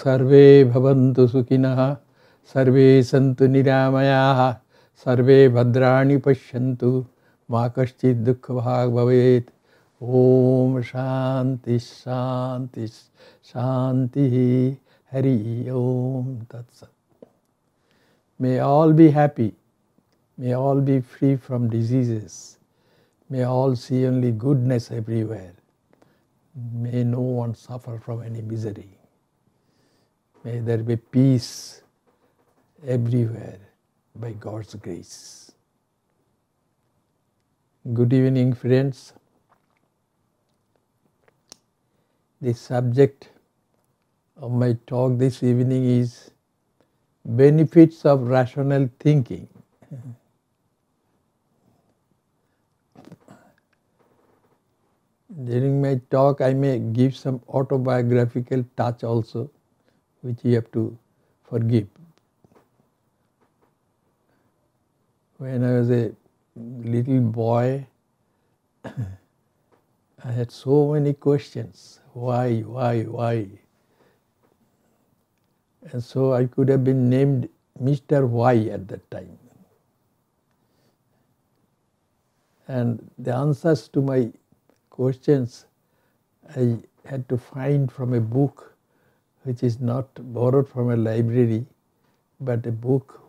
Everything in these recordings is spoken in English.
Sarve bhavantu sukhinah, sarve santu niramayaha, sarve bhadrani pashyantu, ma kaschid dukkha bhag bhavet. Om Shanti Shanti Shanti. Hari Om Tat Sat. May all be happy. May all be free from diseases. May all see only goodness everywhere. May no one suffer from any misery. May there be peace everywhere by God's grace. Good evening, friends. The subject of my talk this evening is benefits of rational thinking. During my talk, I may give some autobiographical touch also, which you have to forgive. When I was a little boy, I had so many questions. Why? And so I could have been named Mr. Why at that time. And the answers to my questions I had to find from a book which is not borrowed from a library, but a book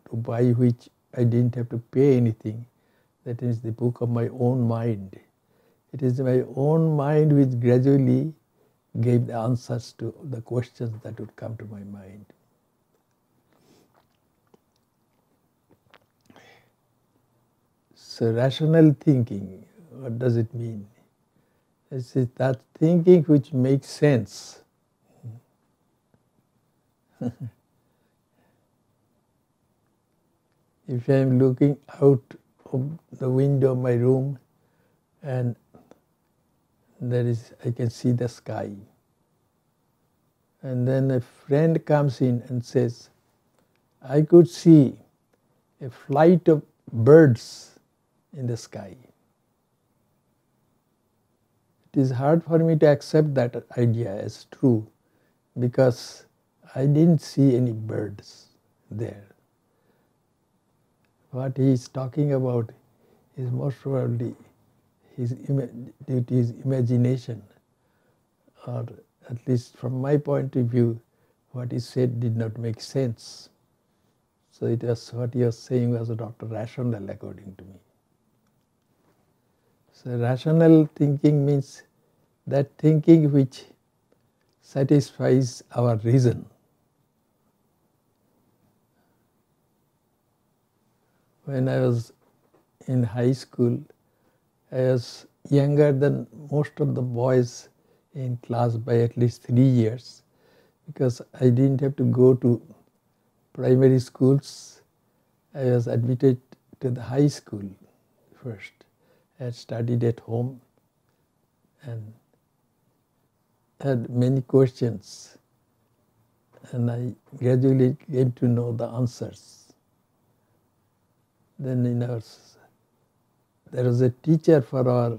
to buy which I didn't have to pay anything. That is the book of my own mind. It is my own mind which gradually gave the answers to the questions that would come to my mind. So rational thinking, what does it mean? It is that thinking which makes sense. If I am looking out of the window of my room and I can see the sky. And then a friend comes in and says, I could see a flight of birds in the sky. It is hard for me to accept that idea as true because I didn't see any birds there. What he is talking about is most probably due to his imagination, or at least from my point of view, what he said did not make sense. So it was what he was saying was not rational according to me. So rational thinking means that thinking which satisfies our reason. When I was in high school, I was younger than most of the boys in class by at least 3 years because I didn't have to go to primary schools. I was admitted to the high school first. I had studied at home and had many questions, and I gradually came to know the answers. Then there was a teacher for our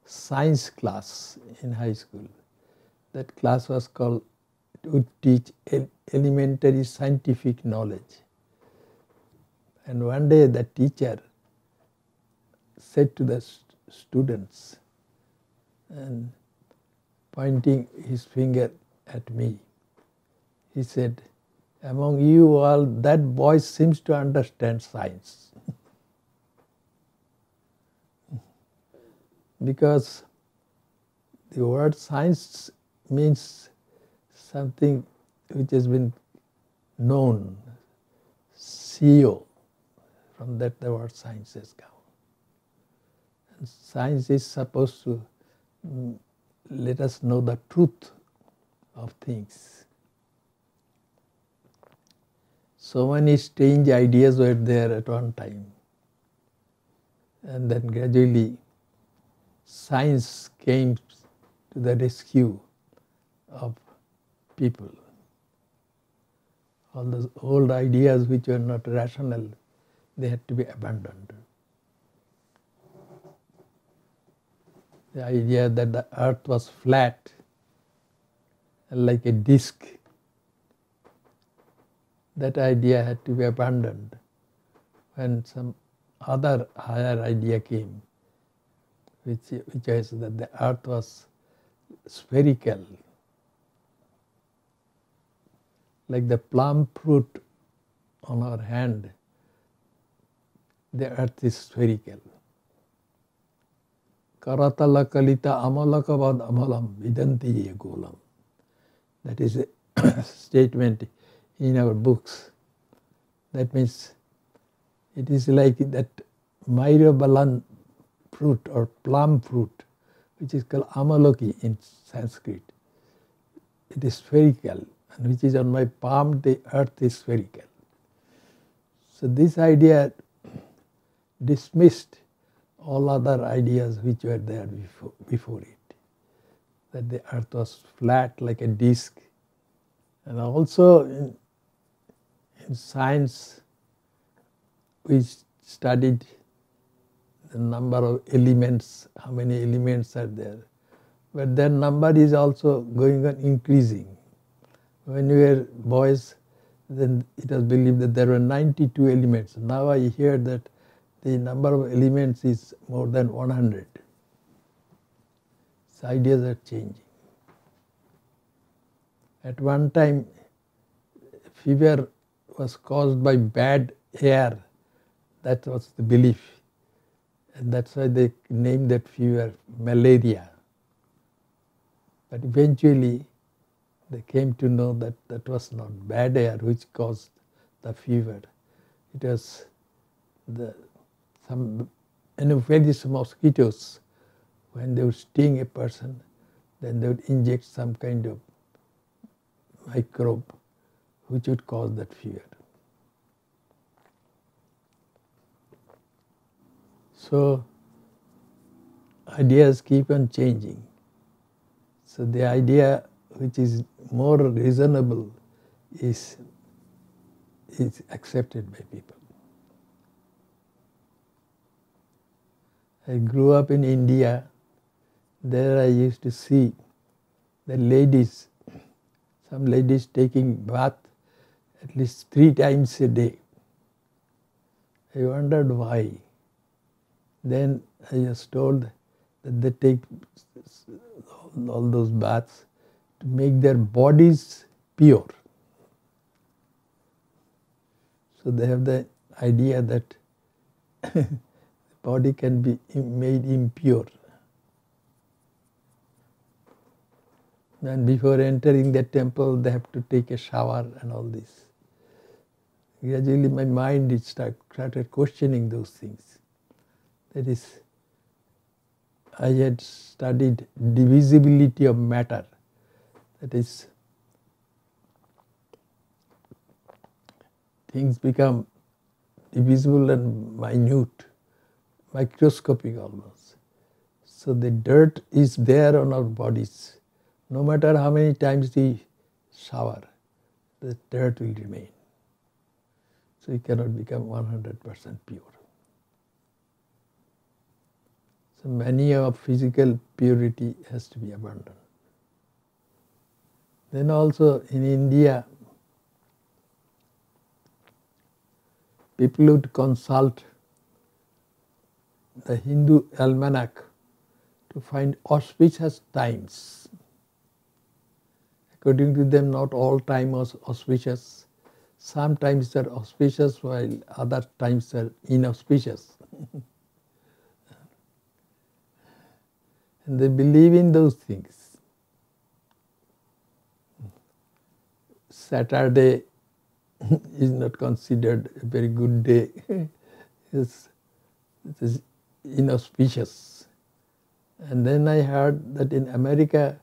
science class in high school. That class was called, it would teach elementary scientific knowledge. And one day the teacher said to the students, and pointing his finger at me, he said, among you all, that boy seems to understand science. Because the word science means something which has been known, CEO, from that the word science has come. And science is supposed to let us know the truth of things. So many strange ideas were there at one time, and then gradually science came to the rescue of people. All those old ideas which were not rational, they had to be abandoned. The idea that the earth was flat like a disc that idea had to be abandoned when some other higher idea came, which is that the earth was spherical, like the plum fruit on our hand. The earth is spherical. Karatala kalita amalakavad amalam vidanti golam. That is a statement in our books. That means it is like that Myrobalan fruit or plum fruit, which is called amaloki in Sanskrit. It is spherical, and which is on my palm, the earth is spherical. So this idea dismissed all other ideas which were there before it, that the earth was flat like a disc. And also in science we studied the number of elements, how many elements are there. But their number is also going on increasing. When we were boys, then it was believed that there were 92 elements. Now I hear that the number of elements is more than 100. So ideas are changing. At one time, fever was caused by bad air. That was the belief. And that's why they named that fever malaria. But eventually, they came to know that that was not bad air which caused the fever. It was some Anopheles mosquitoes. When they would sting a person, then they would inject some kind of microbe which would cause that fever. So ideas keep on changing. So the idea which is more reasonable is accepted by people. I grew up in India. There I used to see the ladies, some ladies taking bath at least 3 times a day. I wondered why. Then I was told that they take all those baths to make their bodies pure. So they have the idea that the body can be made impure. And before entering the temple, they have to take a shower and all this. Gradually my mind started questioning those things. That is, I had studied divisibility of matter. That is, things become divisible and minute, microscopic almost. So the dirt is there on our bodies. No matter how many times we shower, the dirt will remain. So it cannot become 100% pure. So many of physical purity has to be abandoned. Then also in India, people would consult the Hindu almanac to find auspicious times. According to them, not all time was auspicious. Some times are auspicious while other times are inauspicious. And they believe in those things. Saturday is not considered a very good day. It is inauspicious. And then I heard that in America,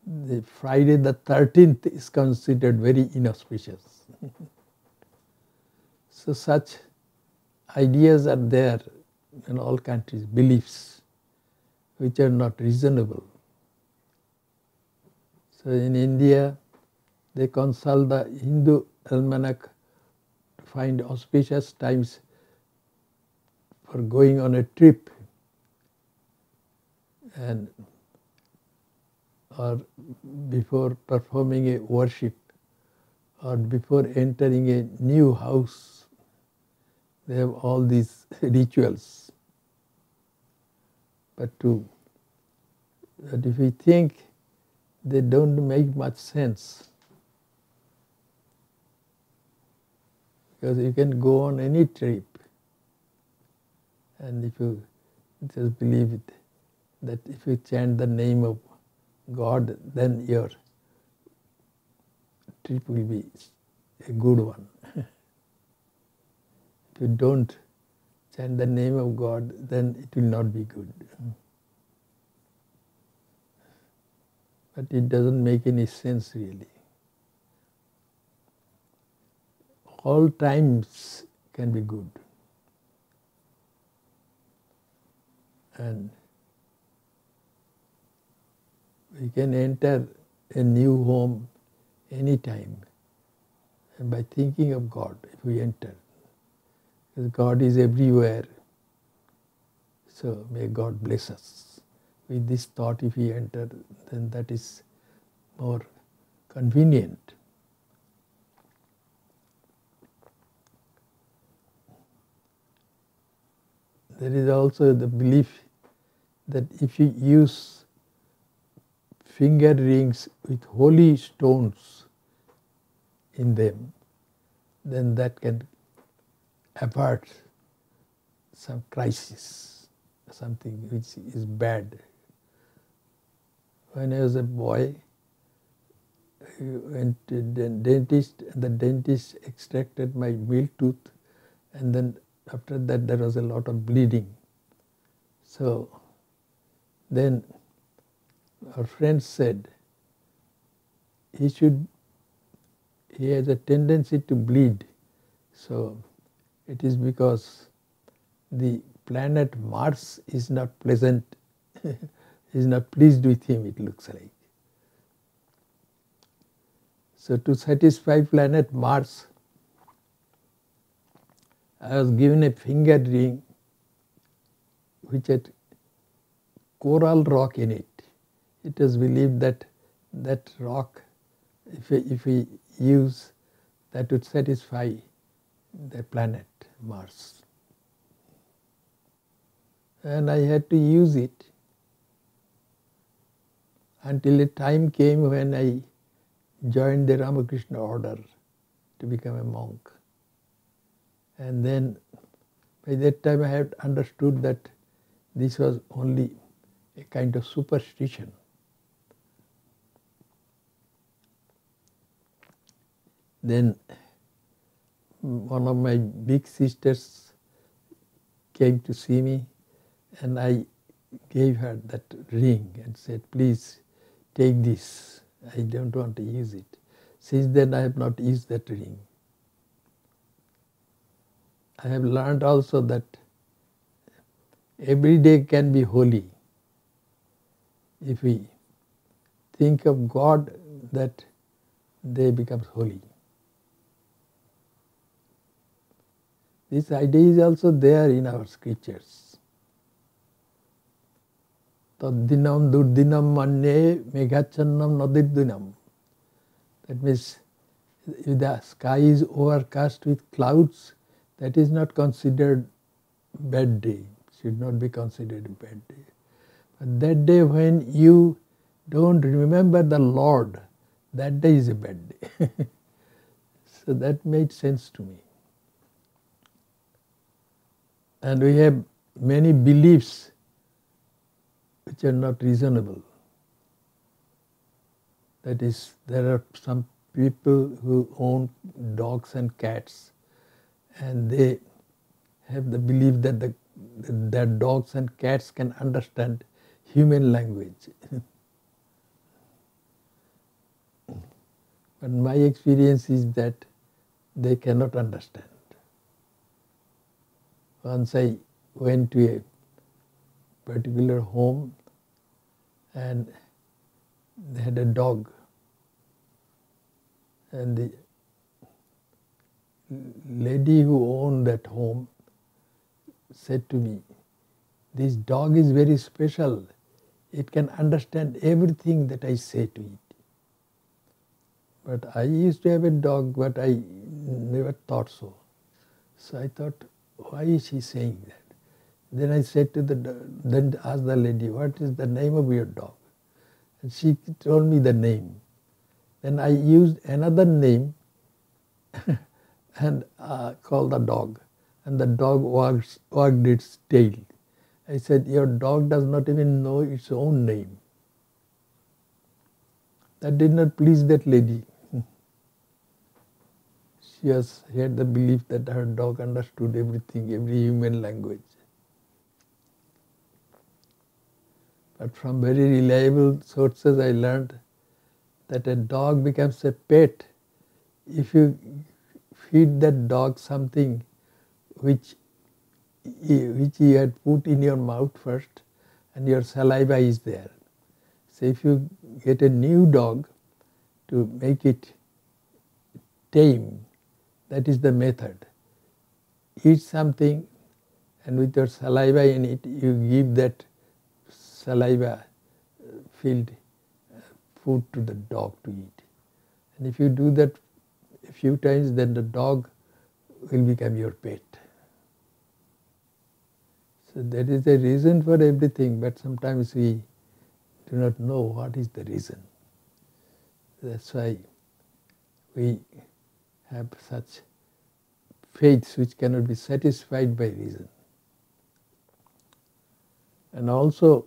the Friday the 13th is considered very inauspicious. So such ideas are there in all countries, beliefs which are not reasonable. So in India, they consult the Hindu almanac to find auspicious times for going on a trip and or before performing a worship or before entering a new house, they have all these rituals. But if we think they don't make much sense, because you can go on any trip, and if you just believe it, that if you chant the name of God, then your trip will be a good one. If you don't chant the name of God, then it will not be good. But it doesn't make any sense really. All times can be good. And we can enter a new home anytime, and by thinking of God, if we enter. Because God is everywhere. So may God bless us. With this thought, if we enter, then that is more convenient. There is also the belief that if you use finger rings with holy stones in them, then that can avert some crisis, something which is bad. When I was a boy, I went to the dentist, and the dentist extracted my milk tooth, and then after that there was a lot of bleeding. So then our friend said, he has a tendency to bleed. So it is because the planet Mars is not pleasant, is not pleased with him, it looks like. So to satisfy planet Mars, I was given a finger ring which had coral rock in it. It is believed that that rock, if we use, that would satisfy the planet Mars. And I had to use it until a time came when I joined the Ramakrishna Order to become a monk. And then by that time I had understood that this was only a kind of superstition. Then one of my big sisters came to see me, and I gave her that ring and said, please take this, I don't want to use it. Since then I have not used that ring. I have learned also that every day can be holy. If we think of God, that day becomes holy. This idea is also there in our scriptures. Taddinam durdinam manye meghachannam nadiddinam. That means if the sky is overcast with clouds, that is not considered bad day, should not be considered a bad day. But that day when you don't remember the Lord, that day is a bad day. So that made sense to me. And we have many beliefs which are not reasonable. That is, there are some people who own dogs and cats, and they have the belief that their dogs and cats can understand human language. But my experience is that they cannot understand. Once I went to a particular home, and they had a dog, and the lady who owned that home said to me, this dog is very special, it can understand everything that I say to it. But I used to have a dog, but I never thought so. So I thought, why is she saying that? Then I said to then asked the lady, what is the name of your dog? And she told me the name. Then I used another name and called the dog. And the dog wagged its tail. I said, your dog does not even know its own name. That did not please that lady. She had the belief that her dog understood everything, every human language. But from very reliable sources I learned that a dog becomes a pet if you feed that dog something which you had put in your mouth first and your saliva is there. So if you get a new dog to make it tame, that is the method. Eat something and with your saliva in it you give that saliva filled food to the dog to eat. And if you do that a few times, then the dog will become your pet. So that is the reason for everything, but sometimes we do not know what is the reason. That's why we have such faiths which cannot be satisfied by reason. And also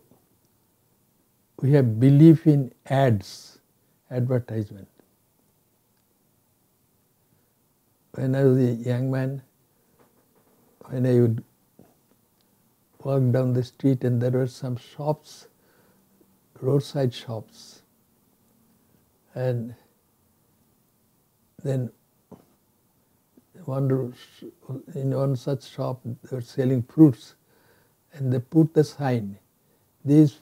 we have belief in ads, advertisement. When I was a young man, when I would walk down the street and there were some shops, roadside shops, and then in one such shop they were selling fruits, and they put the sign, these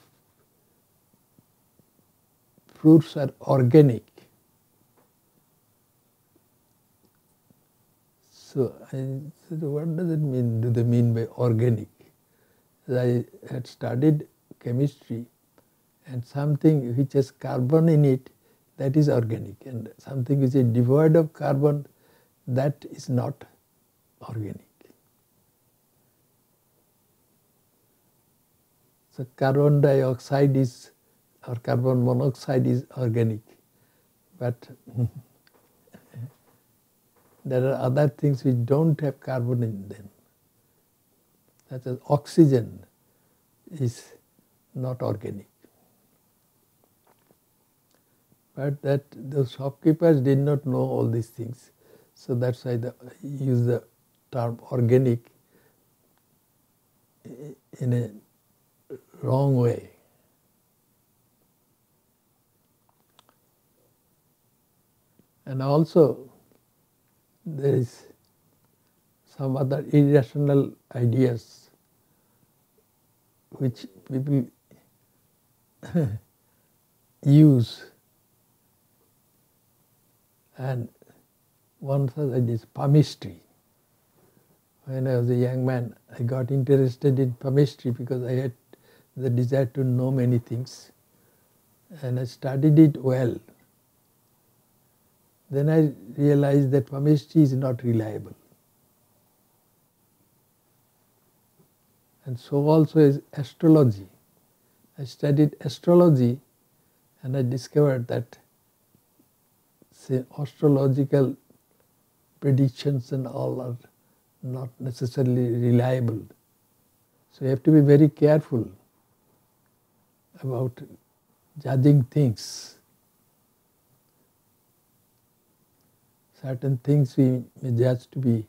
fruits are organic. So I said, what does it mean? Do they mean by organic? I had studied chemistry, and something which has carbon in it, that is organic, and something which is devoid of carbon, that is not organic. So carbon dioxide is, or carbon monoxide is organic, but there are other things which don't have carbon in them, such as oxygen is not organic. But those shopkeepers did not know all these things, so that's why they use the term organic in a wrong way. And also there is some other irrational ideas which people use, and one such idea is palmistry. When I was a young man, I got interested in palmistry because I had the desire to know many things, and I studied it well. Then I realized that palmistry is not reliable. And so also is astrology. I studied astrology and I discovered that astrological predictions and all are not necessarily reliable. So you have to be very careful about judging things. Certain things we may judge to be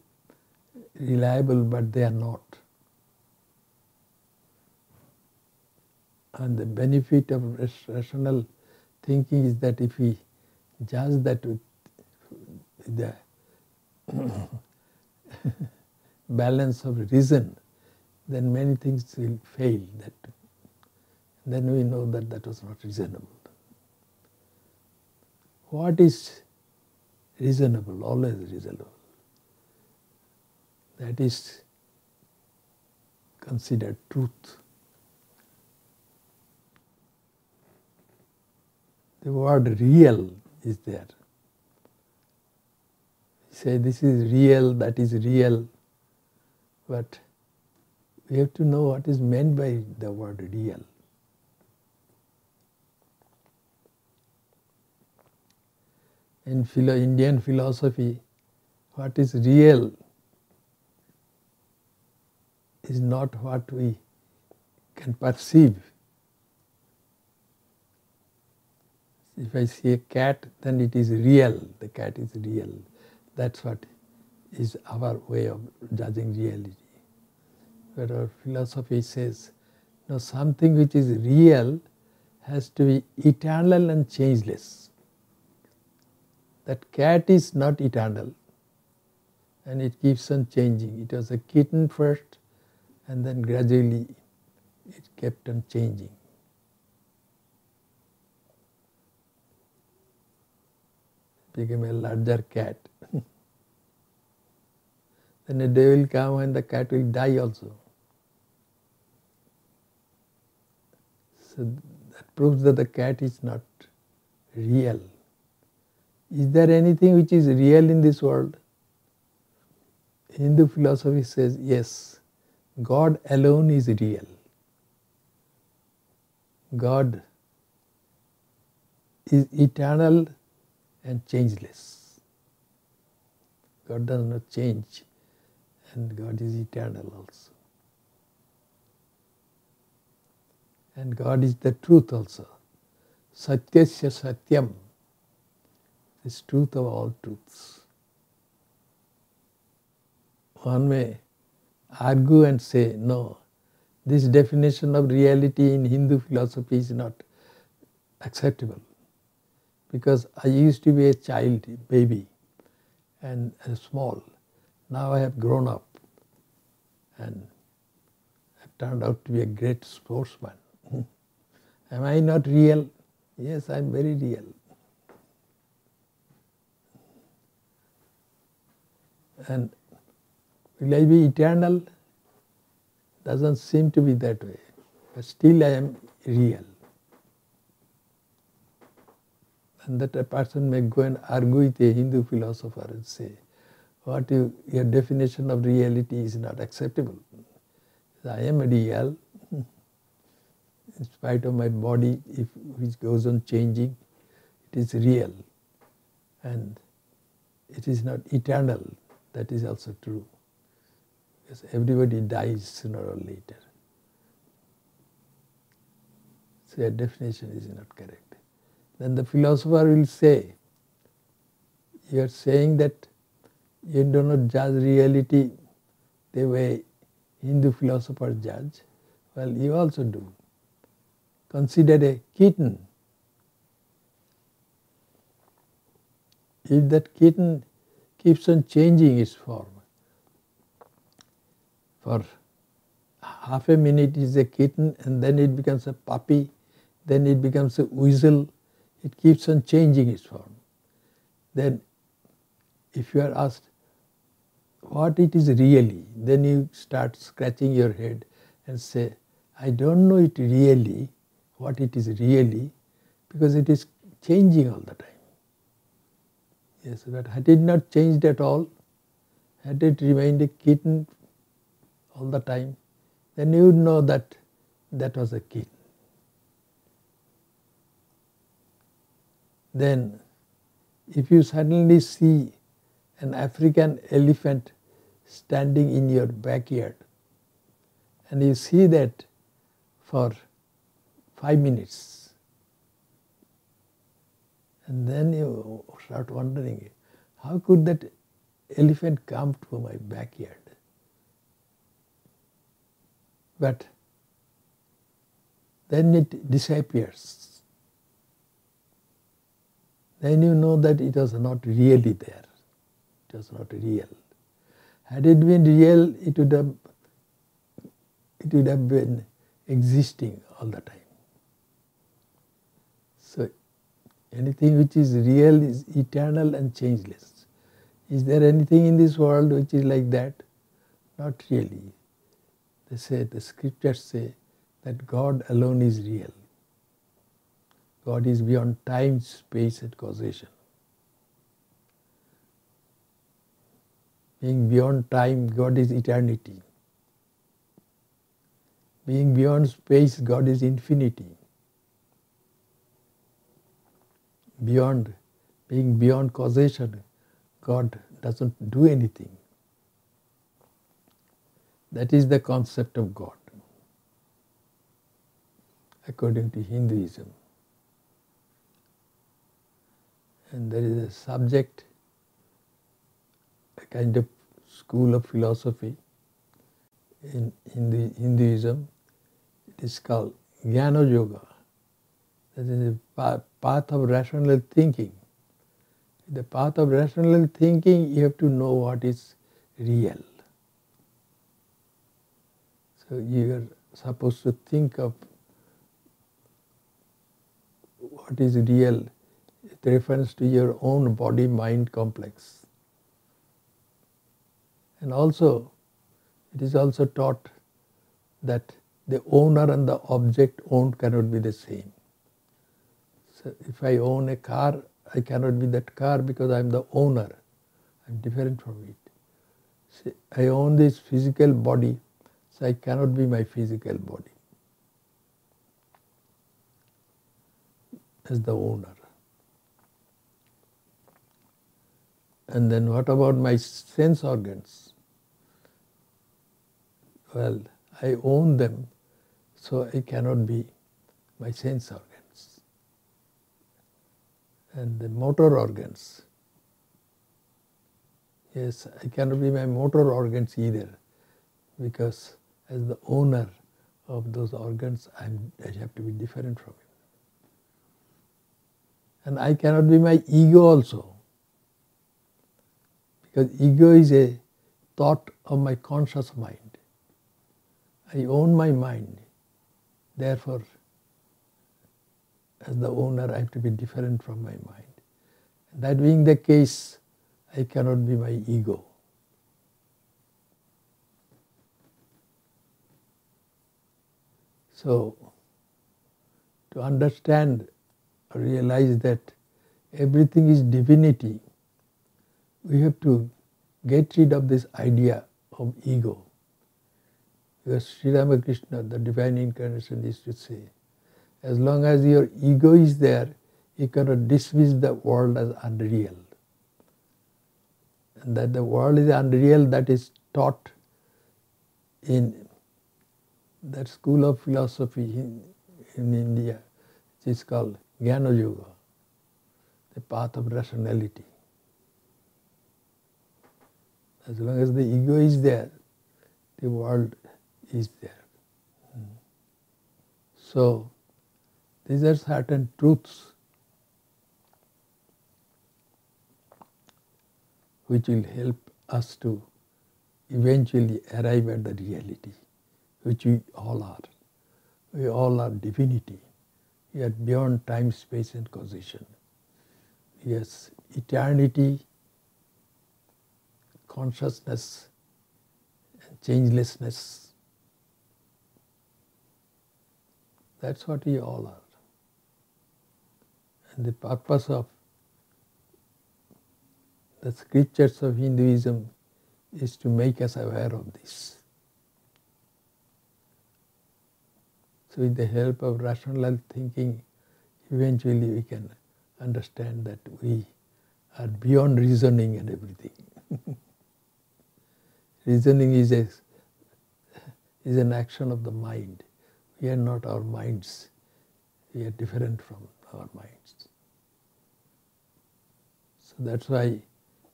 reliable, but they are not. And the benefit of rational thinking is that if we judge that with the balance of reason, then many things will fail. Then we know that that was not reasonable. What is reasonable? Always reasonable. That is considered truth. The word real is there. say this is real, that is real, but we have to know what is meant by the word real. In Indian philosophy, what is real is not what we can perceive. If I see a cat, then it is real, the cat is real. That's what is our way of judging reality. But our philosophy says, no, something which is real has to be eternal and changeless. That cat is not eternal, and it keeps on changing. It was a kitten first, and then gradually it kept on changing. It became a larger cat. Then a day will come and the cat will die also. So that proves that the cat is not real. Is there anything which is real in this world? Hindu philosophy says, yes, God alone is real. God is eternal and changeless. God does not change, and God is eternal also. And God is the truth also. Satyasya satyam is truth of all truths. One may argue and say, no, this definition of reality in Hindu philosophy is not acceptable. Because I used to be a child, baby, and small. Now I have grown up and have turned out to be a great sportsman. Am I not real? Yes, I am very real. And will I be eternal? Doesn't seem to be that way. But still I am real. And that a person may go and argue with a Hindu philosopher and say, your definition of reality is not acceptable. I am real, in spite of my body, which goes on changing, it is real. And it is not eternal. That is also true. Because everybody dies sooner or later. So your definition is not correct. Then the philosopher will say, you are saying that you do not judge reality the way Hindu philosophers judge. Well, you also do. Consider a kitten. If that kitten keeps on changing its form, for half a minute it is a kitten, and then it becomes a puppy, then it becomes a weasel, it keeps on changing its form. Then if you are asked what it is really, then you start scratching your head and say, I don't know it really, what it is really, because it is changing all the time. Yes, but had it not changed at all, had it remained a kitten all the time, then you would know that that was a kitten. Then if you suddenly see an African elephant standing in your backyard, and you see that for 5 minutes, and then you start wondering, how could that elephant come to my backyard? But then it disappears. Then you know that it was not really there. It was not real. Had it been real, it would have been existing all the time. So anything which is real is eternal and changeless. Is there anything in this world which is like that? Not really. They say, the scriptures say that God alone is real. God is beyond time, space and causation. Being beyond time, God is eternity. Being beyond space, God is infinity. Being beyond causation, God doesn't do anything. That is the concept of God, according to Hinduism. And there is a subject, a kind of school of philosophy in Hinduism. It is called jnana yoga. That is a path of rational thinking. The path of rational thinking, you have to know what is real. So you are supposed to think of what is real with reference to your own body-mind complex. And also, it is also taught that the owner and the object owned cannot be the same. So if I own a car, I cannot be that car because I am the owner. I am different from it. So I own this physical body, so I cannot be my physical body as the owner. And then what about my sense organs? Well, I own them, so I cannot be my sense organs. And the motor organs, yes, I cannot be my motor organs either, because as the owner of those organs, I have to be different from it. And I cannot be my ego also, because ego is a thought of my conscious mind. I own my mind, therefore as the owner I have to be different from my mind. And that being the case, I cannot be my ego. So, to understand or realize that everything is divinity, we have to get rid of this idea of ego. Because Sri Ramakrishna, the divine incarnation, used to say, as long as your ego is there, you cannot dismiss the world as unreal. And that the world is unreal, that is taught in that school of philosophy in India, which is called jnana yoga, the path of rationality. As long as the ego is there, the world is there. So, these are certain truths which will help us to eventually arrive at the reality, which we all are. We all are divinity. We are beyond time, space and causation. Yes, eternity, consciousness and changelessness. That's what we all are. And the purpose of the scriptures of Hinduism is to make us aware of this. So with the help of rational thinking, eventually we can understand that we are beyond reasoning and everything. Reasoning is an action of the mind. We are not our minds. We are different from our minds. So that's why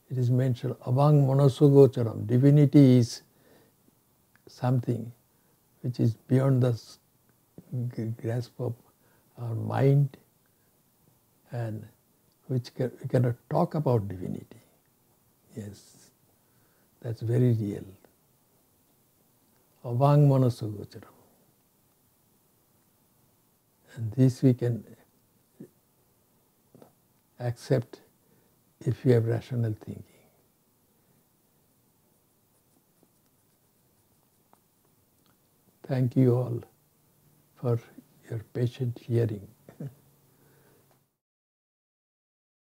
it is mentioned, avang manasogocharam. Divinity is something which is beyond the grasp of our mind, and which we cannot talk about divinity. Yes, that's very real. Avang manasogocharam. And this we can accept if we have rational thinking. Thank you all for your patient hearing.